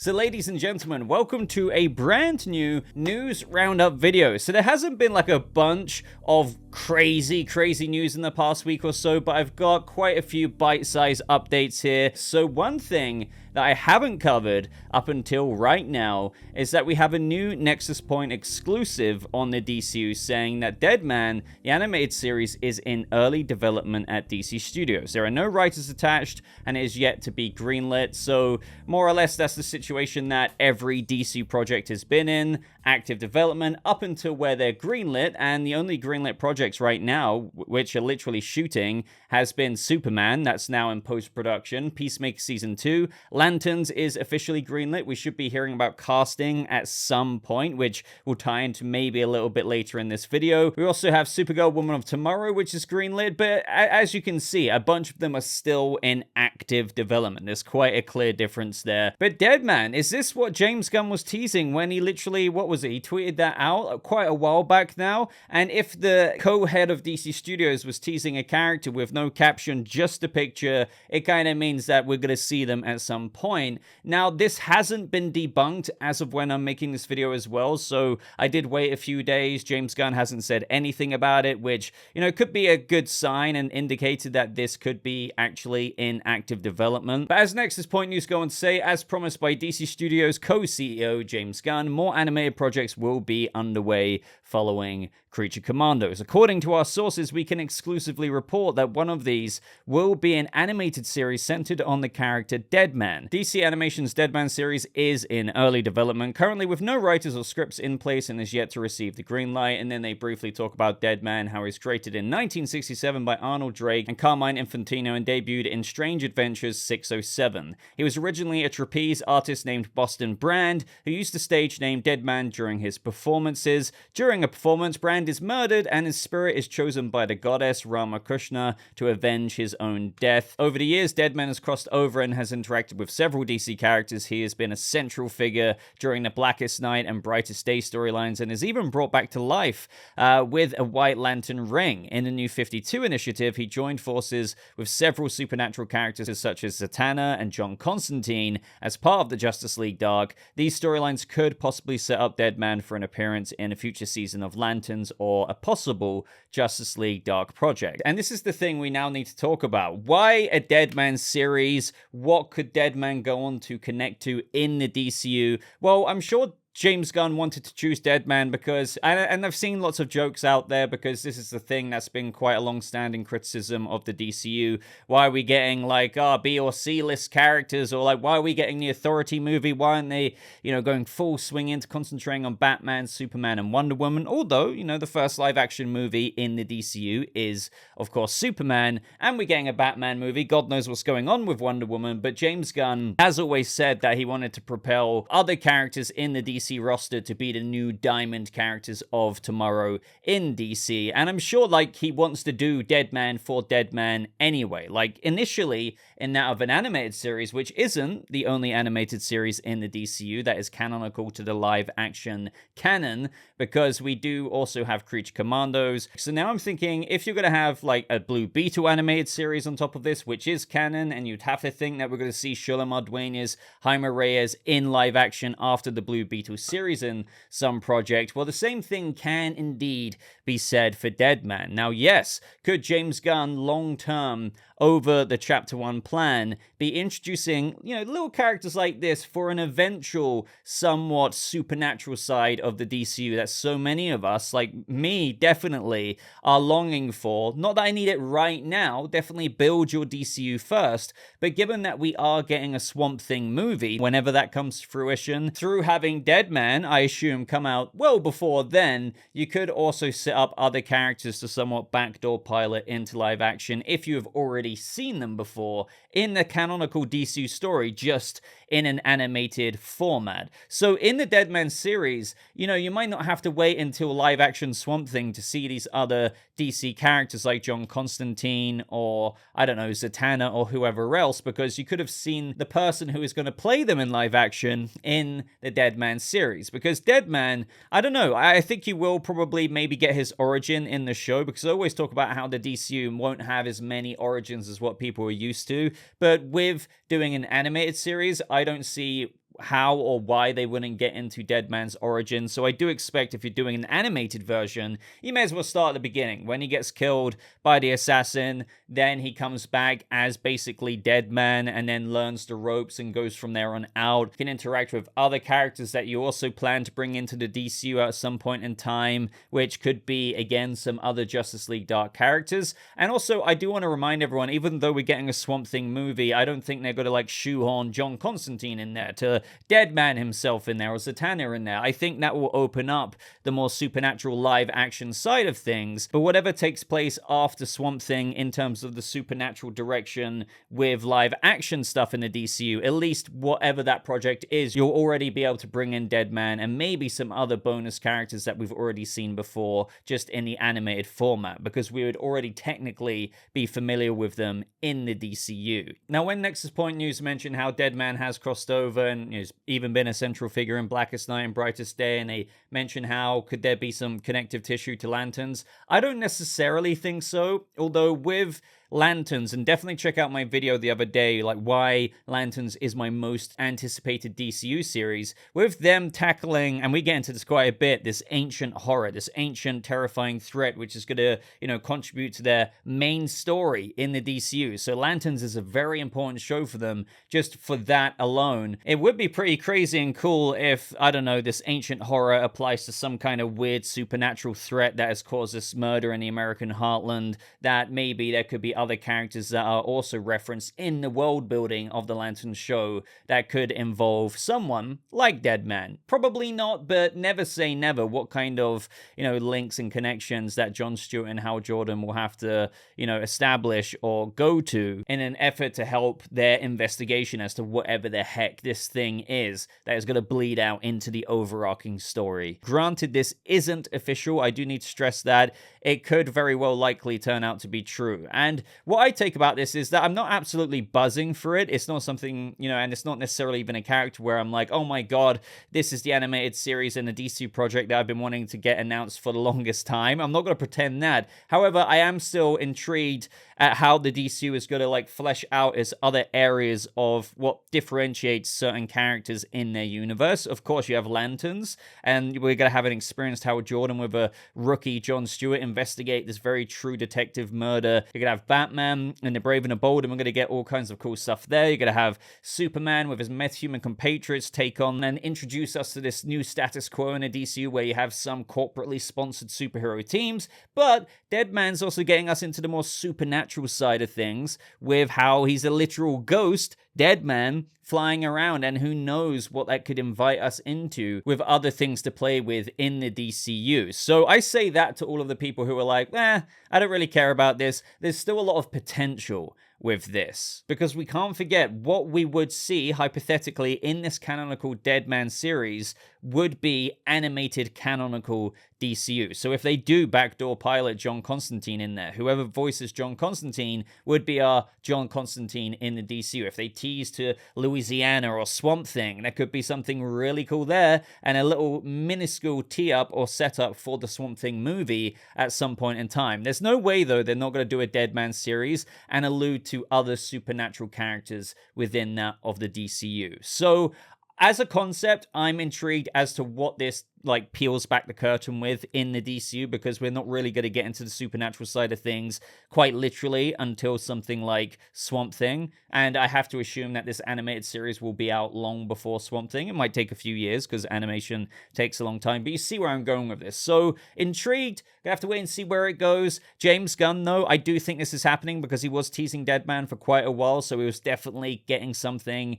So ladies and gentlemen, welcome to a brand new news roundup video. So there hasn't been like a bunch of crazy news in the past week or so, but I've got quite a few bite-sized updates here. So one thing that I haven't covered up until right now is that we have a new Nexus Point exclusive on the DCU saying that Deadman, the animated series, is in early development at DC Studios. There are no writers attached and it is yet to be greenlit, so more or less that's the situation that every DC project has been in, active development up until where they're greenlit, and the only greenlit projects right now, which are literally shooting, has been Superman, that's now in post-production, Peacemaker Season 2, Lanterns is officially greenlit. We should be hearing about casting at some point, which will tie into maybe a little bit later in this video. We also have Supergirl Woman of Tomorrow, which is greenlit, but as you can see, a bunch of them are still in active development. There's quite a clear difference there. But Deadman, is this what James Gunn was teasing when he literally, what was it? He tweeted that out quite a while back now. And if the co-head of DC Studios was teasing a character with no caption, just a picture, it kind of means that we're going to see them at some point. Now, this hasn't been debunked as of when I'm making this video as well, so I did wait a few days. James Gunn hasn't said anything about it, which, you know, could be a good sign and indicated that this could be actually in active development. But as Nexus Point News go on to say, as promised by DC Studios co-CEO James Gunn, more animated projects will be underway following Creature Commandos. According to our sources, we can exclusively report that one of these will be an animated series centered on the character Deadman. DC Animation's Deadman series is in early development, currently with no writers or scripts in place and is yet to receive the green light. And then they briefly talk about Deadman, how he's created in 1967 by Arnold Drake and Carmine Infantino and debuted in Strange Adventures 607. He was originally a trapeze artist named Boston Brand, who used the stage name Deadman during his performances. During a performance, Brand is murdered and his spirit is chosen by the goddess Ramakrishna to avenge his own death. Over the years, Deadman has crossed over and has interacted with several DC characters. He has been a central figure during the Blackest Night and Brightest Day storylines and is even brought back to life with a White Lantern ring. In the New 52 initiative, he joined forces with several supernatural characters such as Zatanna and John Constantine as part of the Justice League Dark. These storylines could possibly set up Deadman for an appearance in a future season of Lanterns or a possible Justice League Dark project. And this is the thing we now need to talk about. Why a Deadman series? What could Deadman go on to connect to in the DCU? Well, I'm sure James Gunn wanted to choose Deadman because, and I've seen lots of jokes out there because this is the thing that's been quite a long-standing criticism of the DCU. Why are we getting like B or C list characters, or like why are we getting the Authority movie? Why aren't they, you know, going full swing into concentrating on Batman, Superman, and Wonder Woman? Although, you know, the first live-action movie in the DCU is, of course, Superman, and we're getting a Batman movie. God knows what's going on with Wonder Woman, but James Gunn has always said that he wanted to propel other characters in the DC roster to be the new diamond characters of tomorrow in DC, and I'm sure like he wants to do Deadman for Deadman anyway, like initially in that of an animated series, which isn't the only animated series in the DCU that is canonical to the live action canon, because we do also have Creature Commandos. So now I'm thinking, if you're going to have like a Blue Beetle animated series on top of this, which is canon, and you'd have to think that we're going to see Shulamar Duenas, Jaime Reyes in live action after the Blue Beetle series in some project, well, the same thing can indeed be said for Deadman. Now, yes, could James Gunn long-term over the Chapter 1 plan be introducing, you know, little characters like this for an eventual somewhat supernatural side of the DCU that so many of us, like me definitely, are longing for? Not that I need it right now, definitely build your DCU first, but given that we are getting a Swamp Thing movie whenever that comes to fruition, through having Deadman, I assume, come out well before then, you could also set up other characters to somewhat backdoor pilot into live action if you have already seen them before in the canonical DCU story, just in an animated format. So in the Deadman series, you know, you might not have to wait until live action Swamp Thing to see these other DC characters like John Constantine or, I don't know, Zatanna or whoever else, because you could have seen the person who is going to play them in live action in the Deadman series. Because Deadman, I don't know, I think you will probably maybe get his origin in the show, because I always talk about how the DCU won't have as many origins as what people are used to, but with doing an animated series, I don't see how or why they wouldn't get into Deadman's origin. So I do expect if you're doing an animated version, you may as well start at the beginning. When he gets killed by the assassin, then he comes back as basically Deadman and then learns the ropes and goes from there on out. Can interact with other characters that you also plan to bring into the DCU at some point in time, which could be, again, some other Justice League Dark characters. And also, I do want to remind everyone, even though we're getting a Swamp Thing movie, I don't think they're going to like shoehorn John Constantine in there, to Deadman himself in there, or Zatanna in there. I think that will open up the more supernatural live action side of things. But whatever takes place after Swamp Thing in terms of the supernatural direction with live action stuff in the DCU, at least whatever that project is, you'll already be able to bring in Deadman and maybe some other bonus characters that we've already seen before, just in the animated format, because we would already technically be familiar with them in the DCU. Now, when Nexus Point News mentioned how Deadman has crossed over and has even been a central figure in Blackest Night and Brightest Day, and they mention how could there be some connective tissue to Lanterns, I don't necessarily think so, although with Lanterns, and definitely check out my video the other day, like why Lanterns is my most anticipated DCU series, with them tackling, and we get into this quite a bit, this ancient horror, this ancient terrifying threat, which is going to, contribute to their main story in the DCU. So Lanterns is a very important show for them, just for that alone. It would be pretty crazy and cool if, I don't know, this ancient horror applies to some kind of weird supernatural threat that has caused this murder in the American heartland, that maybe there could be other characters that are also referenced in the world building of the Lantern show that could involve someone like Deadman. Probably not, but never say never. What kind of, links and connections that Jon Stewart and Hal Jordan will have to, establish or go to in an effort to help their investigation as to whatever the heck this thing is that is going to bleed out into the overarching story. Granted, this isn't official. I do need to stress that it could very well likely turn out to be true. And what I take about this is that I'm not absolutely buzzing for it. It's not something, and it's not necessarily even a character where I'm like, oh my god, this is the animated series and the DCU project that I've been wanting to get announced for the longest time. I'm not going to pretend that. However, I am still intrigued at how the DCU is going to flesh out its other areas of what differentiates certain characters in their universe. Of course, you have Lanterns, and we're going to have an experienced Howard Jordan with a rookie Jon Stewart investigate this very true detective murder. You're going to have Batman and the Brave and the Bold, and we're going to get all kinds of cool stuff there. You're going to have Superman with his metahuman compatriots take on and introduce us to this new status quo in the DCU where you have some corporately sponsored superhero teams, but Deadman's also getting us into the more supernatural side of things with how he's a literal ghost, Deadman, flying around, and who knows what that could invite us into with other things to play with in the DCU. So I say that to all of the people who are like, I don't really care about this. There's still a lot of potential with this, because we can't forget what we would see hypothetically in this canonical Deadman series would be animated canonical DCU. So if they do backdoor pilot John Constantine in there, whoever voices John Constantine would be our John Constantine in the DCU. If they tease to Louisiana or Swamp Thing, there could be something really cool there, and a little minuscule tee-up or setup for the Swamp Thing movie at some point in time. There's no way, though, they're not going to do a Deadman series and allude to other supernatural characters within that of the DCU. So as a concept, I'm intrigued as to what this peels back the curtain with in the DCU, because we're not really going to get into the supernatural side of things quite literally until something like Swamp Thing, and I have to assume that this animated series will be out long before Swamp Thing. It might take a few years because animation takes a long time, but you see where I'm going with this. So intrigued, gonna have to wait and see where it goes. James Gunn, though, I do think this is happening because he was teasing Deadman for quite a while, so he was definitely getting something,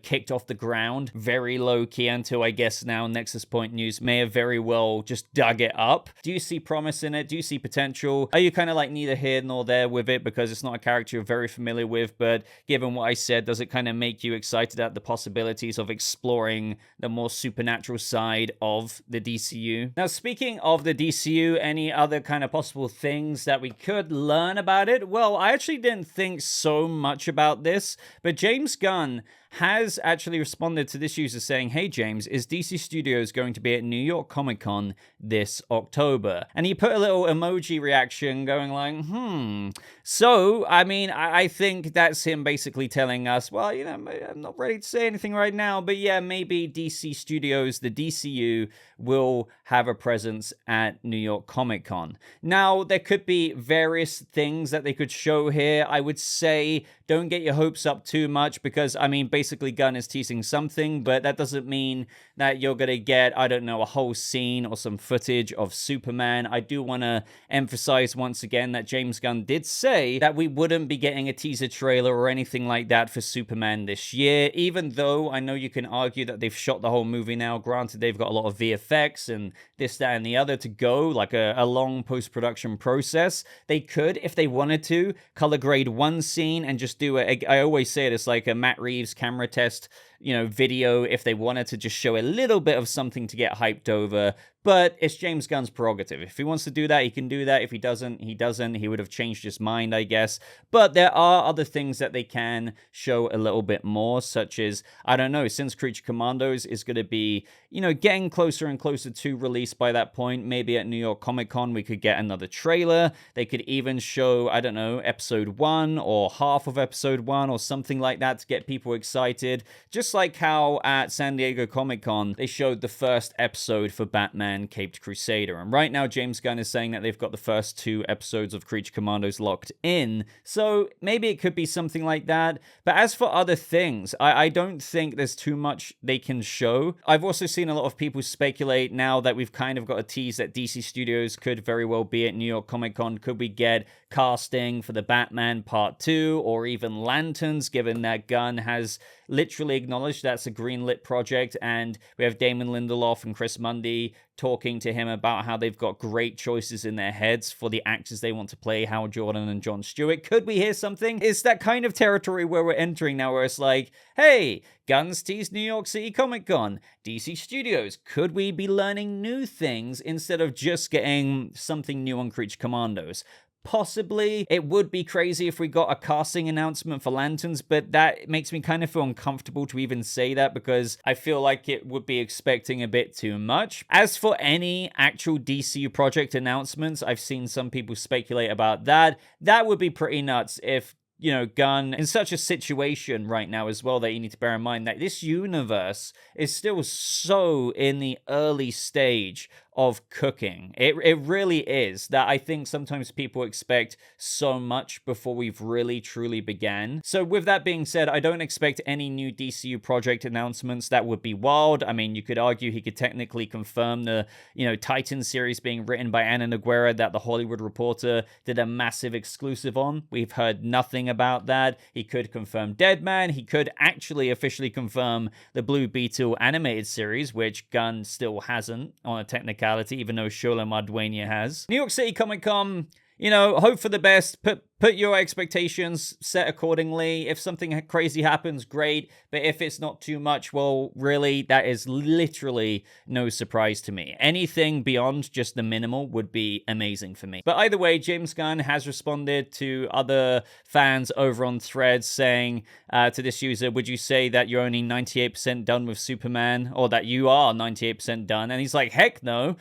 kicked off the ground very low-key until, I guess, now Nexus Point News may have very well just dug it up. Do you see promise in it? Do you see potential? Are you kind of neither here nor there with it because it's not a character you're very familiar with, but given what I said, does it kind of make you excited at the possibilities of exploring the more supernatural side of the DCU? Now, speaking of the DCU, any other kind of possible things that we could learn about it? Well, I actually didn't think so much about this, but James Gunn has actually responded to this user saying, "Hey James, is DC Studios going to be at New York Comic Con this October?" And he put a little emoji reaction going like, So, I mean, I think that's him basically telling us, well, you know, I'm not ready to say anything right now, but yeah, maybe DC Studios, the DCU, will have a presence at New York Comic Con. Now, there could be various things that they could show here. I would say don't get your hopes up too much because, I mean, basically Gunn is teasing something, but that doesn't mean that you're going to get, I don't know, a whole scene or some footage of Superman. I do want to emphasize once again that James Gunn did say that we wouldn't be getting a teaser trailer or anything like that for Superman this year, even though I know you can argue that they've shot the whole movie now. Granted, they've got a lot of VFX and this, that, and the other to go, like a long post-production process. They could, if they wanted to, color grade one scene and just do it. I always say it's like a Matt Reeves camera test, you know, video if they wanted to just show a little bit of something to get hyped over. But it's James Gunn's prerogative. If he wants to do that, he can do that. If he doesn't, he doesn't. He would have changed his mind, I guess. But there are other things that they can show a little bit more, such as, I don't know, since Creature Commandos is going to be, you know, getting closer and closer to release by that point, maybe at New York Comic Con we could get another trailer. They could even show, I don't know, episode 1 or half of episode 1 or something like that to get people excited. Just like how at San Diego Comic Con they showed the first episode for Batman Caped Crusader. And right now James Gunn is saying that they've got the first 2 episodes of Creature Commandos locked in. So maybe it could be something like that. But as for other things, I don't think there's too much they can show. I've also seen a lot of people speculate now that we've kind of got a tease that DC Studios could very well be at New York Comic Con. Could we get casting for the Batman Part 2 or even Lanterns, given that Gunn has literally acknowledged that's a greenlit project, and we have Damon Lindelof and Chris Mundy talking to him about how they've got great choices in their heads for the actors they want to play Hal Jordan and Jon Stewart. Could we hear something? It's that kind of territory where we're entering now, where it's like, hey, Gunn's teased New York City Comic Con, DC Studios, could we be learning new things instead of just getting something new on Creature Commandos? Possibly. It would be crazy if we got a casting announcement for Lanterns, but that makes me kind of feel uncomfortable to even say that because I feel like it would be expecting a bit too much. As for any actual DCU project announcements, I've seen some people speculate about that. That would be pretty nuts if, you know, Gunn in such a situation right now as well, that you need to bear in mind that this universe is still so in the early stage of cooking. It really is, that I think sometimes people expect so much before we've really truly began. So with that being said, I don't expect any new DCU project announcements. That would be wild. I mean, you could argue he could technically confirm the, you know, Titan series being written by Anna Nogueira that The Hollywood Reporter did a massive exclusive on. We've heard nothing about that. He could confirm Deadman. He could actually officially confirm the Blue Beetle animated series, which Gunn still hasn't on a technicality, even though Shola Marduenia has. New York City Comic Con, you know, hope for the best. Put your expectations set accordingly. If something crazy happens, great. But if it's not too much, well, really, that is literally no surprise to me. Anything beyond just the minimal would be amazing for me. But either way, James Gunn has responded to other fans over on Threads saying to this user, would you say that you're only 98% done with Superman, or that you are 98% done? And he's like, heck no.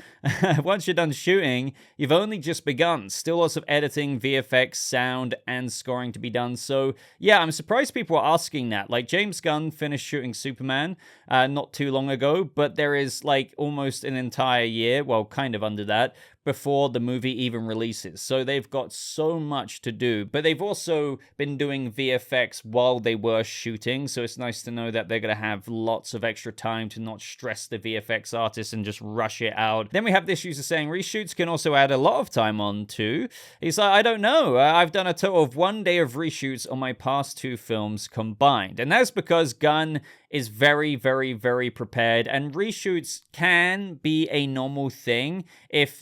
Once you're done shooting, you've only just begun. Still lots of editing, VFX, sound, and scoring to be done. So yeah, I'm surprised people are asking that. Like, James Gunn finished shooting Superman not too long ago, but there is like almost an entire year, well, kind of under that, before the movie even releases. So they've got so much to do, but they've also been doing VFX while they were shooting. So it's nice to know that they're going to have lots of extra time to not stress the VFX artists and just rush it out. Then we have this user saying reshoots can also add a lot of time on too. He's like, I don't know. I've done a total of 1 day of reshoots on my past 2 films combined. And that's because Gunn is very, very, very prepared, and reshoots can be a normal thing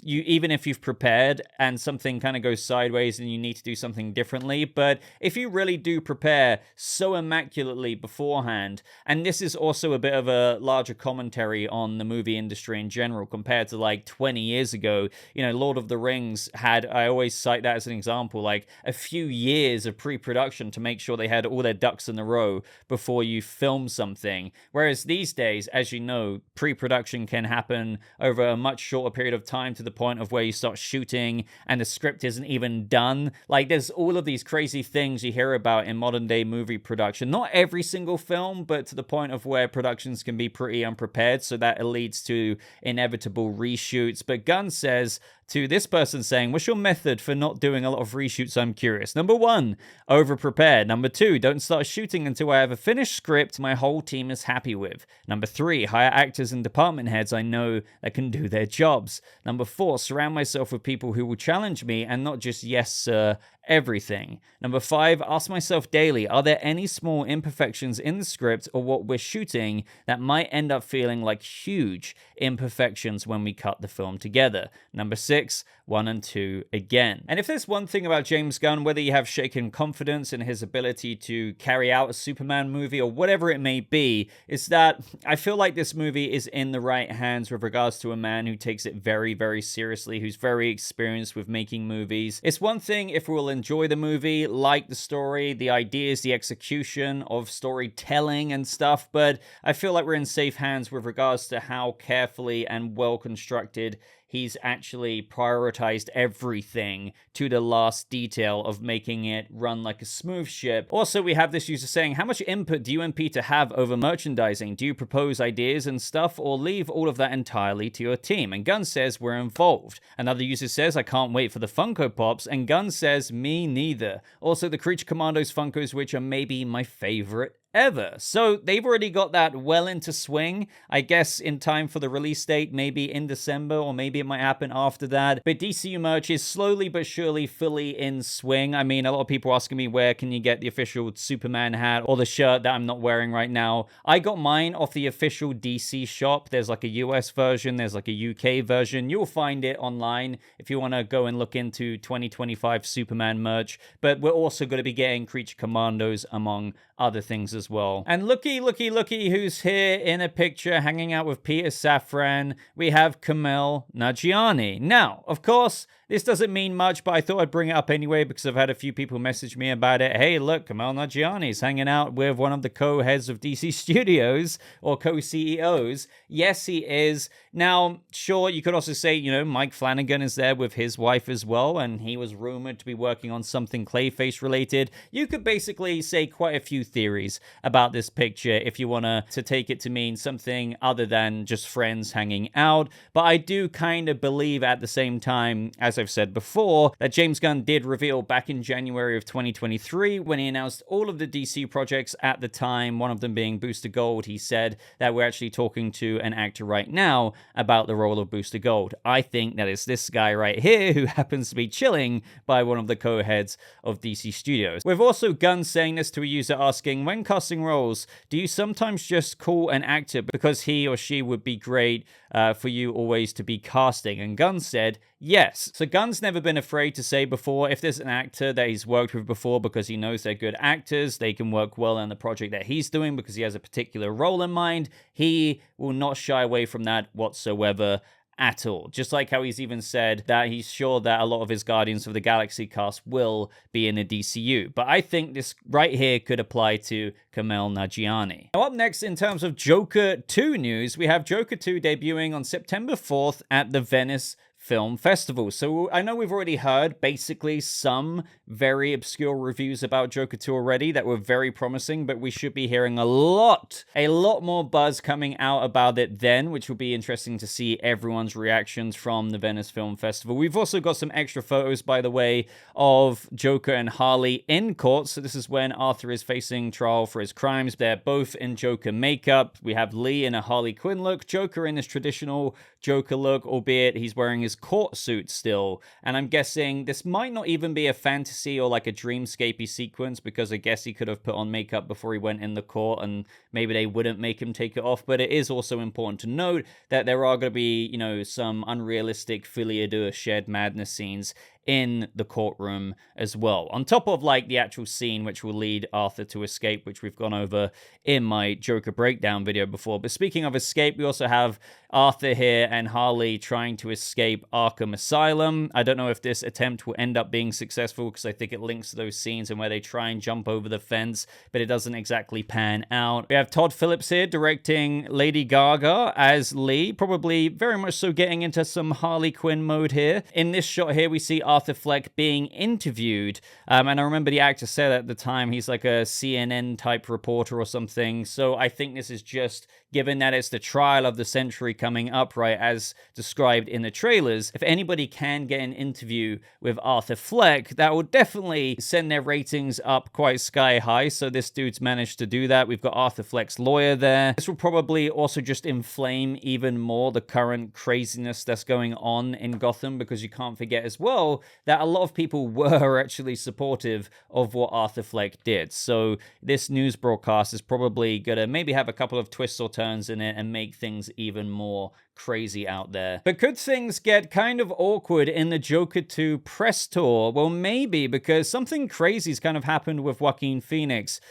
even if you've prepared and something kind of goes sideways and you need to do something differently. But if you really do prepare so immaculately beforehand, and this is also a bit of a larger commentary on the movie industry in general compared to like 20 years ago, Lord of the Rings had, I always cite that as an example, like a few years of pre-production to make sure they had all their ducks in a row before you film something. Whereas these days, as you know, pre-production can happen over a much shorter period of time, to the point of where you start shooting and the script isn't even done. Like, there's all of these crazy things you hear about in modern day movie production. Not every single film, but to the point of where productions can be pretty unprepared, so that it leads to inevitable reshoots. But Gunn says to this person saying, what's your method for not doing a lot of reshoots? I'm curious. Number 1, over-prepare. Number 2, don't start shooting until I have a finished script my whole team is happy with. Number 3, hire actors and department heads I know that can do their jobs. Number 4, surround myself with people who will challenge me and not just yes, sir, everything. Number 5, ask myself daily, are there any small imperfections in the script or what we're shooting that might end up feeling like huge imperfections when we cut the film together? Number 6, 1 and 2 again. And if there's one thing about James Gunn, whether you have shaken confidence in his ability to carry out a Superman movie or whatever it may be, is that I feel like this movie is in the right hands with regards to a man who takes it very, very seriously, who's very experienced with making movies. It's one thing if we'll enjoy the movie, like the story, the ideas, the execution of storytelling and stuff, but I feel like we're in safe hands with regards to how carefully and well constructed he's actually prioritized everything to the last detail of making it run like a smooth ship. Also, we have this user saying, how much input do you and Peter have over merchandising? Do you propose ideas and stuff, or leave all of that entirely to your team? And Gunn says, we're involved. Another user says, I can't wait for the Funko Pops, and Gunn says, me neither. Also, the Creature Commandos Funkos, which are maybe my favorite ever. So they've already got that well into swing, I guess in time for the release date, maybe in December, or maybe it might happen after that. But DCU merch is slowly but surely fully in swing. I mean, a lot of people asking me, where can you get the official Superman hat or the shirt that I'm not wearing right now? I got mine off the official DC shop. There's like a US version, there's like a UK version. You'll find it online if you want to go and look into 2025 Superman merch. But we're also going to be getting Creature Commandos among other things as well. And looky who's here in a picture hanging out with Peter Safran. We have Kumail Nanjiani. Now, of course, this doesn't mean much, but I thought I'd bring it up anyway because I've had a few people message me about it. Hey, look, Kumail Nanjiani's hanging out with one of the co-heads of DC Studios, or co-CEOs. Yes, he is. Now, sure, you could also say, Mike Flanagan is there with his wife as well, and he was rumored to be working on something Clayface related. You could basically say quite a few theories about this picture if you want to take it to mean something other than just friends hanging out. But I do kind of believe at the same time, as I've said before, that James Gunn did reveal back in January of 2023 when he announced all of the DC projects at the time, one of them being Booster Gold. He said that we're actually talking to an actor right now about the role of Booster Gold. I think that it's this guy right here who happens to be chilling by one of the co-heads of DC Studios. We've also Gunn saying this to a user asking, when casting roles, do you sometimes just call an actor because he or she would be great for you always to be casting? And Gunn said, yes. So Gunn's never been afraid to say before, if there's an actor that he's worked with before because he knows they're good actors, they can work well in the project that he's doing because he has a particular role in mind, he will not shy away from that whatsoever at all. Just like how he's even said that he's sure that a lot of his Guardians of the Galaxy cast will be in the DCU. But I think this right here could apply to Kumail Nanjiani. Now up next, in terms of Joker 2 news, we have Joker 2 debuting on September 4th at the Venice Film Festival. So I know we've already heard basically some very obscure reviews about Joker 2 already that were very promising, but we should be hearing a lot more buzz coming out about it then, which will be interesting to see everyone's reactions from the Venice Film Festival. We've also got some extra photos, by the way, of Joker and Harley in court. So this is when Arthur is facing trial for his crimes. They're both in Joker makeup. We have Lee in a Harley Quinn look, Joker in his traditional Joker look, albeit he's wearing his his court suit still. And I'm guessing this might not even be a fantasy or like a dreamscapey sequence, because I guess he could have put on makeup before he went in the court and maybe they wouldn't make him take it off. But it is also important to note that there are going to be, you know, some unrealistic Folie à shared madness scenes in the courtroom as well, on top of like the actual scene which will lead Arthur to escape, which we've gone over in my Joker breakdown video before. But speaking of escape, we also have Arthur here and Harley trying to escape Arkham Asylum. I don't know if this attempt will end up being successful, because I think it links to those scenes and where they try and jump over the fence, but it doesn't exactly pan out. We have Todd Phillips here directing Lady Gaga as Lee, probably very much so getting into some Harley Quinn mode here. In this shot here, we see Arthur Fleck being interviewed, and I remember the actor said at the time he's like a CNN type reporter or something. So I think this is just, given that it's the trial of the century coming up, right, as described in the trailers, if anybody can get an interview with Arthur Fleck, that will definitely send their ratings up quite sky high. So this dude's managed to do that. We've got Arthur Fleck's lawyer there. This will probably also just inflame even more the current craziness that's going on in Gotham, because you can't forget as well that a lot of people were actually supportive of what Arthur Fleck did. So this news broadcast is probably gonna maybe have a couple of twists or turns in it and make things even more crazy out there. But could things get kind of awkward in the Joker 2 press tour? Well, maybe, because something crazy's kind of happened with Joaquin Phoenix.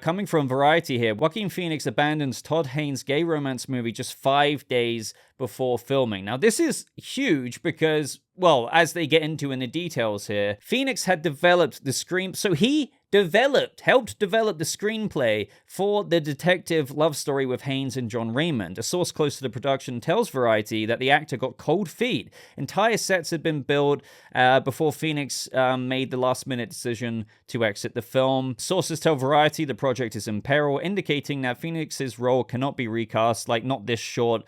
Coming from Variety here, Joaquin Phoenix abandons Todd Haynes' gay romance movie just 5 days before filming. Now, this is huge because, well, as they get into in the details here, Phoenix had developed the helped develop the screenplay for the detective love story with Haynes and John Raymond. A source close to the production tells Variety that the actor got cold feet. Entire sets had been built before Phoenix made the last-minute decision to exit the film. Sources tell Variety the project is in peril, indicating that Phoenix's role cannot be recast, like not this short,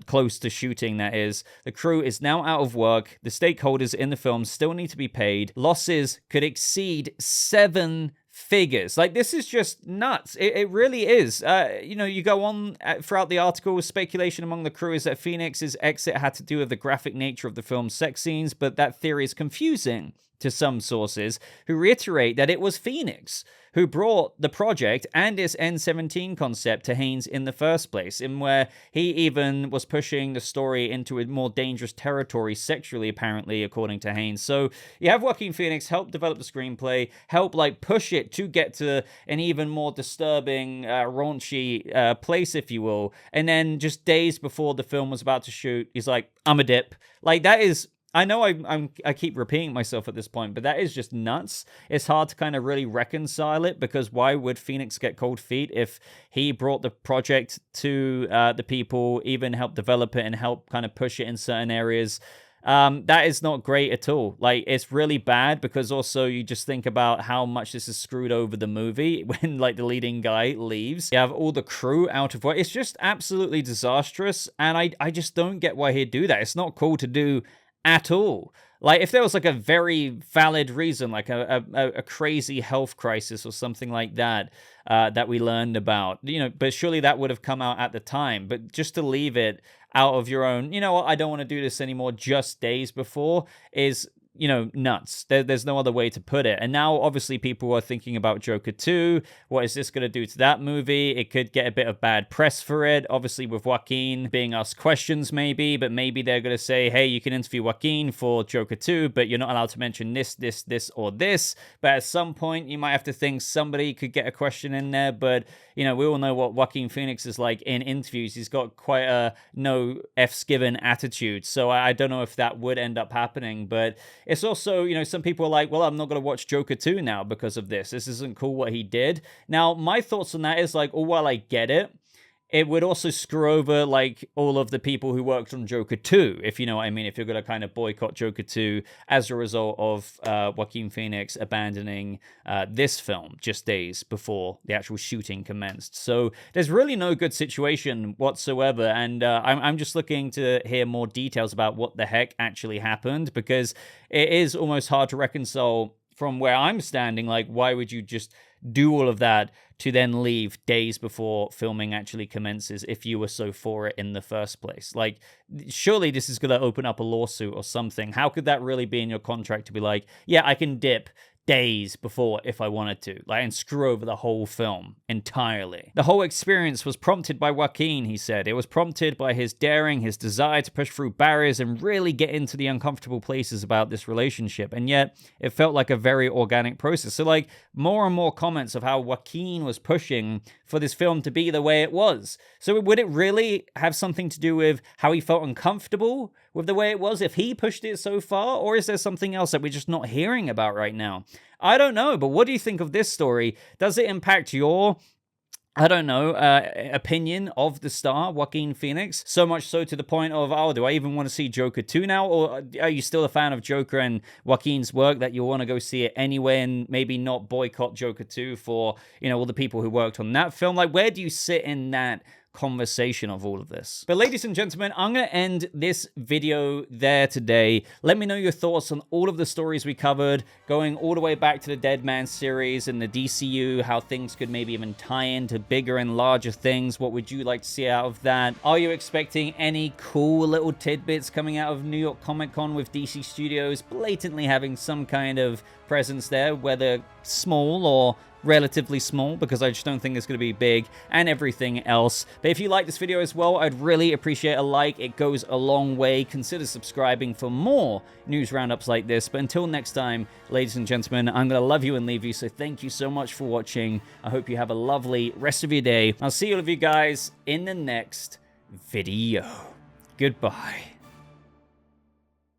close to shooting, that is. The crew is now out of work. The stakeholders in the film still need to be paid. Losses could exceed 7 figures. Like, this is just nuts. It really is. You know, you go on throughout the article, speculation among the crew is that Phoenix's exit had to do with the graphic nature of the film's sex scenes, but that theory is confusing to some sources, who reiterate that it was Phoenix who brought the project and its N17 concept to Haynes in the first place, in where he even was pushing the story into a more dangerous territory sexually, apparently, according to Haynes. So you have Joaquin Phoenix help develop the screenplay, help like push it to get to an even more disturbing, raunchy place, if you will, and then just days before the film was about to shoot, he's like, I'm a dip. Like, that is, I know I keep repeating myself at this point, but that is just nuts. It's hard to kind of really reconcile it, because why would Phoenix get cold feet if he brought the project to the people, even helped develop it and help kind of push it in certain areas? That is not great at all. Like, it's really bad, because also you just think about how much this has screwed over the movie when like the leading guy leaves. You have all the crew out of work. It's just absolutely disastrous, and I just don't get why he'd do that. It's not cool to do at all. Like, if there was like a very valid reason, like a crazy health crisis or something like that, that we learned about, you know, but surely that would have come out at the time. But just to leave it out of your own, you know what, I don't want to do this anymore, just days before, is, you know, nuts. There's no other way to put it. And now, obviously, people are thinking about Joker 2. What is this going to do to that movie? It could get a bit of bad press for it. Obviously, with Joaquin being asked questions, maybe. But maybe they're going to say, hey, you can interview Joaquin for Joker 2, but you're not allowed to mention this, or this. But at some point, you might have to think somebody could get a question in there. But, you know, we all know what Joaquin Phoenix is like in interviews. He's got quite a no F's given attitude. So I don't know if that would end up happening. But it's also, you know, some people are like, well, I'm not going to watch Joker 2 now because of this. This isn't cool what he did. Now, my thoughts on that is like, oh, well, I get it. It would also screw over, like, all of the people who worked on Joker 2, if you know what I mean, if you're going to kind of boycott Joker 2 as a result of Joaquin Phoenix abandoning this film just days before the actual shooting commenced. So there's really no good situation whatsoever, and I'm just looking to hear more details about what the heck actually happened, because it is almost hard to reconcile from where I'm standing. Like, why would you just do all of that to then leave days before filming actually commences if you were so for it in the first place? Like, surely this is going to open up a lawsuit or something. How could that really be in your contract to be like, yeah, I can dip days before if I wanted to, like, and screw over the whole film entirely? The whole experience was prompted by Joaquin, he said. It was prompted by his daring, his desire to push through barriers and really get into the uncomfortable places about this relationship. And yet it felt like a very organic process. So like more and more comments of how Joaquin was pushing for this film to be the way it was. So would it really have something to do with how he felt uncomfortable with the way it was if he pushed it so far? Or is there something else that we're just not hearing about right now? I don't know, but what do you think of this story? Does it impact your, I don't know, opinion of the star, Joaquin Phoenix? So much so to the point of, oh, do I even want to see Joker 2 now? Or are you still a fan of Joker and Joaquin's work that you want to go see it anyway and maybe not boycott Joker 2 for, you know, all the people who worked on that film? Like, where do you sit in that conversation of all of this? But ladies and gentlemen, I'm going to end this video there today. Let me know your thoughts on all of the stories we covered, going all the way back to the Deadman series and the DCU, how things could maybe even tie into bigger and larger things. What would you like to see out of that? Are you expecting any cool little tidbits coming out of New York Comic Con with DC Studios blatantly having some kind of presence there, whether small or relatively small, because I just don't think it's going to be big, and everything else. But if you like this video as well, I'd really appreciate a like. It goes a long way. Consider subscribing for more news roundups like this. But until next time, ladies and gentlemen, I'm going to love you and leave you. So thank you so much for watching. I hope you have a lovely rest of your day. I'll see all of you guys in the next video. Goodbye.